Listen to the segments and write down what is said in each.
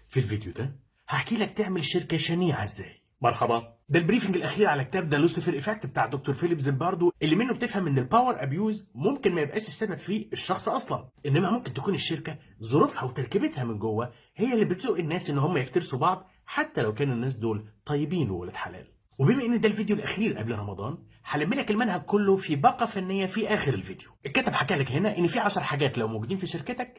في الفيديو ده هحكي لك تعمل شركة شنيعة ازاي. مرحبا. ده البريفنج الاخير على كتاب ذا لوسيفر ايفكت بتاع دكتور فيليب زيمباردو، اللي منه بتفهم ان الباور ابيوز ممكن ما يبقاش السبب فيه الشخص اصلا، انما ممكن تكون الشركة ظروفها وتركيبتها من جوه هي اللي بتزق الناس ان هم يفترسوا بعض، حتى لو كانوا الناس دول طيبين وولاد حلال. وبما ان ده الفيديو الاخير قبل رمضان، هلم لك المنهج كله في باقه فنيه في اخر الفيديو. الكاتب حكى لك هنا ان في 10 حاجات لو موجودين في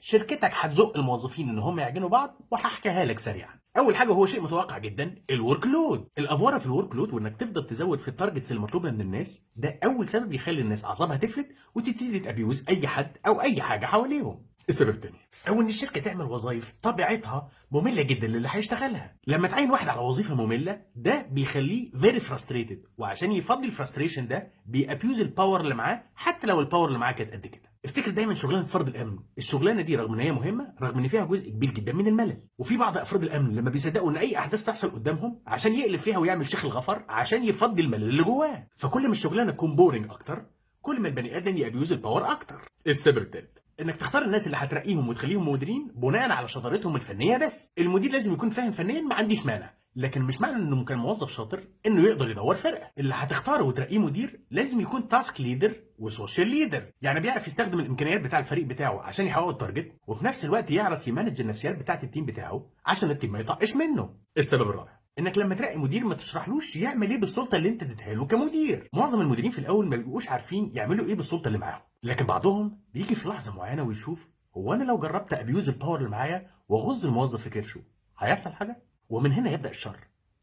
شركتك هتزق الموظفين ان هم يعجنوا بعض، وهحكيها لك سريعا. اول حاجه هو شيء متوقع جدا، الورك لود. الافوره في الورك لود وانك تفضل تزود في التارجتس المطلوبه من الناس، ده اول سبب يخلي الناس اعصابها تفلت وتبتدي تابيوز اي حد او اي حاجه حواليهم. السبب الثاني او ان الشركه تعمل وظائف طبيعتها ممله جدا للي هيشتغلها. لما تعين واحد على وظيفه ممله ده بيخليه فيري فرستريتد، وعشان يفضي الفرستريشن ده بيابيوز الباور اللي معاه، حتى لو الباور اللي معاه كانت قد كده. افتكر دايما شغلانه فرد الامن، الشغلانه دي رغم ان هي مهمه، رغم ان فيها جزء كبير جدا من الملل، وفي بعض افراد الامن لما بيصدقوا ان اي احداث تحصل قدامهم عشان يقلب فيها ويعمل شيخ الغفر عشان يفضي الملل اللي جواه. فكل ما الشغلانه تكون بورنج اكتر، كل ما البني ادم يابيوز الباور اكتر. السبب الثالث انك تختار الناس اللي هترقيهم وتخليهم مديرين بناء على شطارتهم الفنيه بس. المدير لازم يكون فاهم فنيا، ما عنديش مانع، لكن مش معنى انه كان موظف شاطر انه يقدر يدور فرقه. اللي هتختاره وترقيه مدير لازم يكون تاسك ليدر وسوشيال ليدر، يعني بيعرف يستخدم الامكانيات بتاع الفريق بتاعه عشان يحققوا التارجت، وفي نفس الوقت يعرف يمانج النفسيات بتاعه التيم بتاعه عشان التيم ما يطقش منه. السبب الرابع انك لما تلاقي مدير ما تشرحلوش يعمل ايه بالسلطه اللي انت اديتها له كمدير. معظم المديرين في الاول ما بيبقوش عارفين يعملوا ايه بالسلطه اللي معاهم، لكن بعضهم بيجي في لحظه معينه ويشوف هو انا لو جربت ابيوز الباور اللي معايا واغز الموظف في كرشه هيحصل حاجه. ومن هنا يبدا الشر.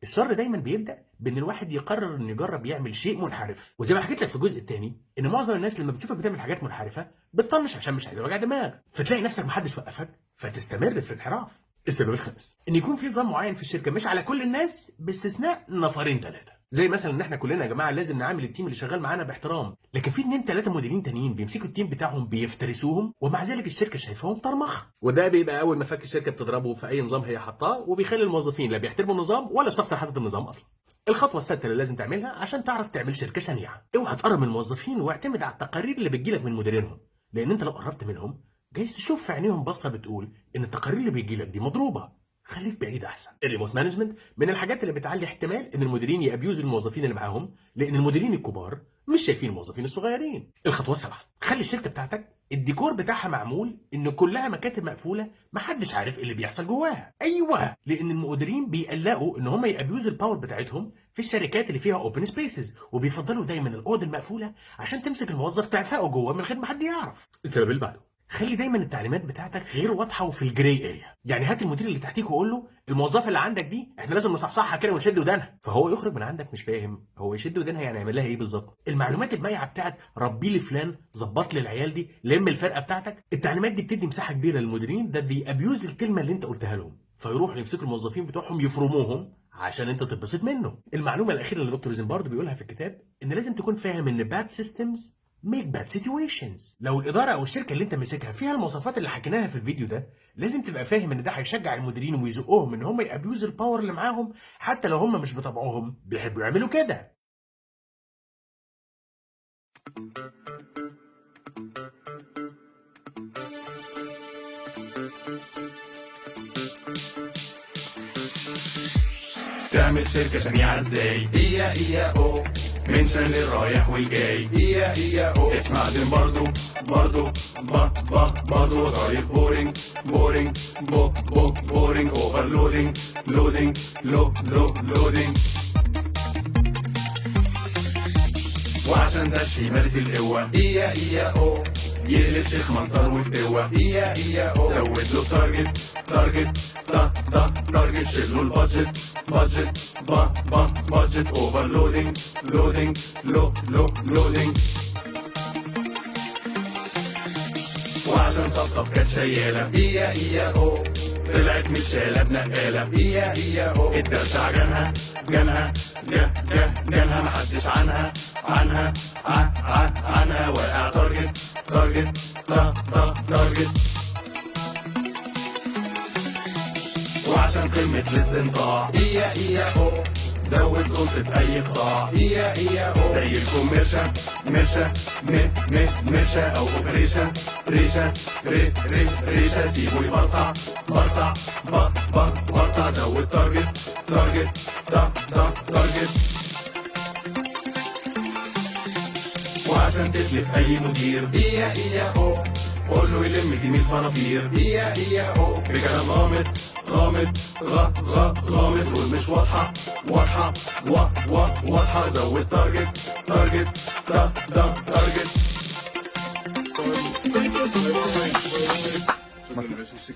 الشر دايما بيبدا بان الواحد يقرر انه يجرب يعمل شيء منحرف، وزي ما حكيت لك في الجزء الثاني ان معظم الناس لما بتشوفك بتعمل حاجات منحرفه بتطنش عشان مش عايز وجع دماغ، فتلاقي نفسك محدش وقفك فتستمر في الانحراف. السبب الخامس ان يكون في نظام معين في الشركه مش على كل الناس باستثناء نفرين ثلاثه، زي مثلا ان احنا كلنا يا جماعه لازم نعامل التيم اللي شغال معانا باحترام، لكن في 2 3 مديرين تانيين بيمسكوا التيم بتاعهم بيفترسوهم، ومع ذلك الشركه شايفاهم طرمخه. وده بيبقى اول ما فك الشركه بتضربه في اي نظام هي حطاه، وبيخلي الموظفين لا بيحترموا النظام ولا الشخص اللي حاطط النظام اصلا. الخطوه السادسه اللي لازم تعملها عشان تعرف تعمل شركه شنيعه، اوعى تقرب من الموظفين واعتمد على التقارير اللي بتجيلك من مديرينهم، لان انت لو قربت منهم جايز تشوف في عينيهم بصه بتقول ان التقارير اللي بيجيلك دي مضروبه. خليك بعيد احسن. الريموت مانجمنت من الحاجات اللي بتعلي احتمال ان المديرين يابيوز الموظفين اللي معاهم، لان المديرين الكبار مش شايفين الموظفين الصغيرين. الخطوه السابعه خلي الشركه بتاعتك الديكور بتاعها معمول ان كلها مكاتب مقفوله محدش عارف ايه اللي بيحصل جواها. ايوه، لان المديرين بيقلقوا ان هم يابيوز الباور بتاعتهم في الشركات اللي فيها اوبن سبيسز، وبيفضلوا دايما الاوضه المقفوله عشان تمسك الموظف تعفقه جوه من غير ما حد يعرف. السبب اللي بعده خلي دايما التعليمات بتاعتك غير واضحه وفي الجراي اريا، يعني هات المدير اللي تحتيك وقول له الموظفه اللي عندك دي احنا لازم نصحصحها كده ونشد ودانها، فهو يخرج من عندك مش فاهم هو يشد ودانها يعني يعمل لها ايه بالظبط. المعلومات المايعه بتاعت ربي لي فلان، ظبط لي العيال دي، لم الفرقه بتاعتك، التعليمات دي بتدي مساحه كبيره للمديرين ده بيابيوز الكلمه اللي انت قلتها لهم، فيروحوا يمسكوا الموظفين بتوعهم يفرموهم عشان انت تتبسط منه. المعلومه الاخيره اللي دكتور زيمباردو بيقولها في الكتاب ان لازم تكون فاهم ان باد سيستمز make bad situations. لو الإدارة أو الشركة اللي أنت ماسكها فيها المواصفات اللي حكيناها في الفيديو ده، لازم تبقى فاهم إن ده هيشجع المديرين ويزقهم إن هم يابيوز الباور اللي معاهم، حتى لو هم مش بطبعهم بيحبوا يعملوا كده. تعمل شركة شنيعة ازاي؟ هي او منشن للرايح والجاي. هي او اسمع زيمباردو برضو وظايف بورينج بورينج اوفرلودينج لودينج. وعشان ده شي مارس القوة هي او يقلب شيخ منصر وفتوة. هي او زود له تارجت شيل له البادجت بادجت اوفرلودينج لودينج. وعشان صفصف كانت شيالة هي او طلعت متشالة بنقالة. هي او الدرشة جالها محدش عنها واقع تارجت وعشان قمة الاستنطاع هي او زود سلطة أي قطاع. هي او زي الكوميرشا مرشا أو أوبريشا ريشة سيبه يبرطع واضحة زود تارجت تارجت تارجت. وعشان تتلف اي مدير ايا او قول له يلم جميل فرافير ايا او بكلام غامض والمش واضحة واضحة زود تارجت تارجت.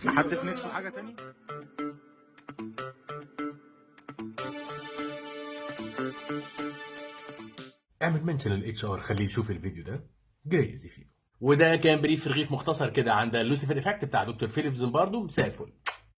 حد في نفسه حاجة تانية؟ اعمل منشن للاتش ار، خليه يشوف الفيديو ده جايز يفيده. وده كان بريف في رغيف مختصر كده عن لوسيفر ايفكت بتاع دكتور فيليب زمباردو. مساء الفل.